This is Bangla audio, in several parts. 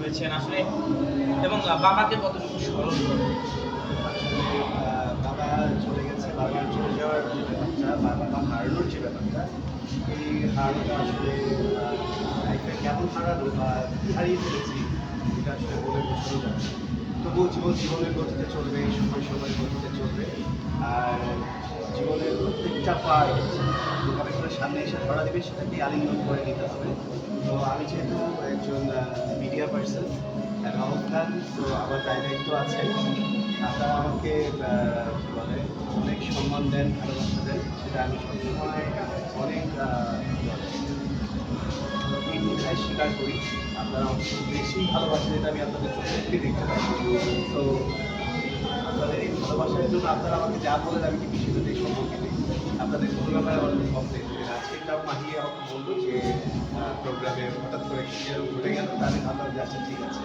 হয়েছেন আসলে এবং বাবাকে কতটুকু স্মরণ করেন? বাবা চলে গেছে, বাবার চলে যাওয়ার যে ব্যাপারটা বা বাবা হারানোর যে ব্যাপারটা, এই হারানোটা আসলে লাইফে কেমন হারানো বা কী হারিয়ে ফেলেছি এটা আসলে বলে বোঝানো যাবে না। তবুও জীবনের গতিতে চলবে, সময়ের গতিতে চলবে। আর জীবনের প্রত্যেকটা পার্ট যেভাবে করে সামনে এসে ধরা দেবে সেটাকেই আলিঙ্গন করে নিতে হবে। তো আমি যেহেতু একজন মিডিয়া পার্সন রাহুল খান, তো আমার দায়িত্ব আছে। আপনারা আমাকে কী বলে অনেক সম্মান দেন, ভালোবাসা দেন, সেটা আমি সবসময় অনেক নির্দ্বিধায় স্বীকার করি। আপনারা অনেক বেশি ভালোবাসেন, এটা আমি আপনাদের চোখে দেখতে পাই। তো আপনাদের এই ভালোবাসার জন্য আপনারা আমাকে যা বলেন আমি কিন্তু সেটাতেই সম্মতি দিই। আপনাদের কোনো ব্যাপারে আমার কোনো কমপ্লেন নেই। আজকে তাও মাহিয়ে আমাকে বললো যে প্রোগ্রামে হঠাৎ করে এরকম ঘটে গেল, তাহলে ভাবলাম যে আচ্ছা ঠিক আছে,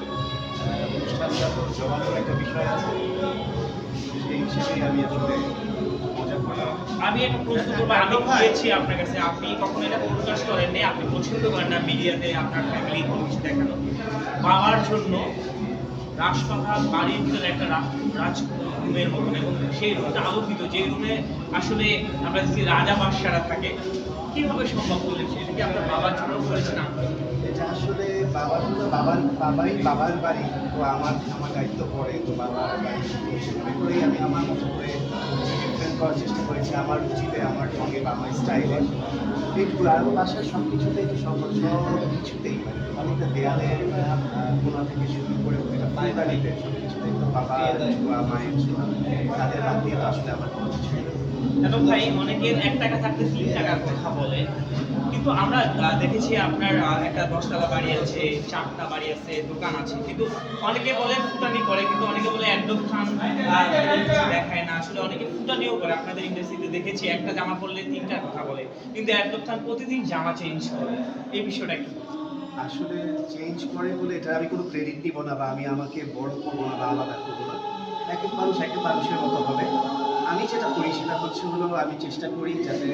অনুষ্ঠানটা তো জমানোর একটা বিষয় আছে, সেই হিসেবেই আমি আসলে মজা করলাম। আমি একটা প্রশ্ন করবো, আমি গিয়েছি আপনার কাছে, আপনি কখনো এটা প্রকাশ করেননি, আপনি পছন্দ করেন না মিডিয়াতে আপনার ফ্যামিলি কোনো কিছু দেখানো। বাবার জন্য রাজপাখা বাড়ির ভিতরে একটা রাজরুমের মতন এবং সেই রুমটা আলোকিত, যে রুমে আসলে আমরা যে রাজা বাদশারা থাকে, কিভাবে সম্ভব করেছে? এটা কি আপনার বাবার জন্য করেছে না? এটা আসলে বাবার বাড়ি, তো আমার দায়িত্ব পড়ে, তো বাবার বাড়ি সেভাবে করেই আমি আমার মতো করে ডিফারেন্ট করার চেষ্টা করেছি, আমার রুচিতে, আমার ঢঙে বা আমার স্টাইলে। এইটুকু আর বাসার সব কিছুতেই তো সব কিছুতেই মানে একটা দেয়ালের কোনা থেকে শুরু করে একটা ফুলদানিতে সব কিছুতেই তো বাবা মায়ের ছোঁয়া, তাদের হাত দিয়ে তো আসলে আমার কোনো কিছুই না। এবং ভাই অনেকের 1 টাকা থাকতে 3 টাকার কথা বলে, কিন্তু আমরা দেখেছি আপনার একটা 10 তলা বাড়ি আছে, 4টা বাড়ি আছে, দোকান আছে, কিন্তু অনেকে বলে ফুটানি করে, কিন্তু অনেকে বলে একদম খান কিছু দেখায় না। আসলে অনেকে ফুটানিও করে, আপনাদের ইন্ডাস্ট্রিতে দেখেছি একটা জামা পরলে 3টার কথা বলে, কিন্তু একদম খান প্রতিদিন জামা চেঞ্জ করে। এই বিষয়টা কি? আসলে চেঞ্জ করে বলে এটা আমি কোনো ক্রেডিট নিব না বা আমি আমাকে বড় করবো না বা আলাদা করবো না। এক এক মানুষের মতো হবে। আমি যেটা করি সেটা হচ্ছে হলো আমি চেষ্টা করি যাতে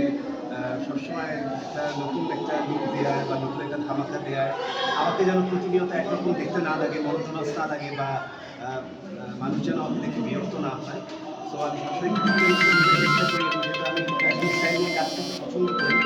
সবসময় নতুন একটা লুক দেওয়ার বা নতুন একটা ধামাকা দেওয়ার, আমাকে যেন প্রতিনিয়ত একরকম দেখতে না লাগে, মনোটোনাস না লাগে বা মানুষ যেন আমাকে দেখে বিরক্ত না হয়। তো আমি সবসময় চেষ্টা করি, যেহেতু আমি ফ্যাশন ডিজাইন নিয়ে কাজ করতে পছন্দ করি।